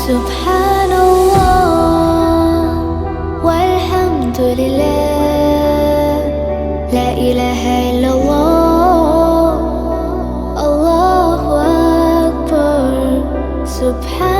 سبحان الله والحمد لله، لا إله إلا الله، الله أكبر. سبحان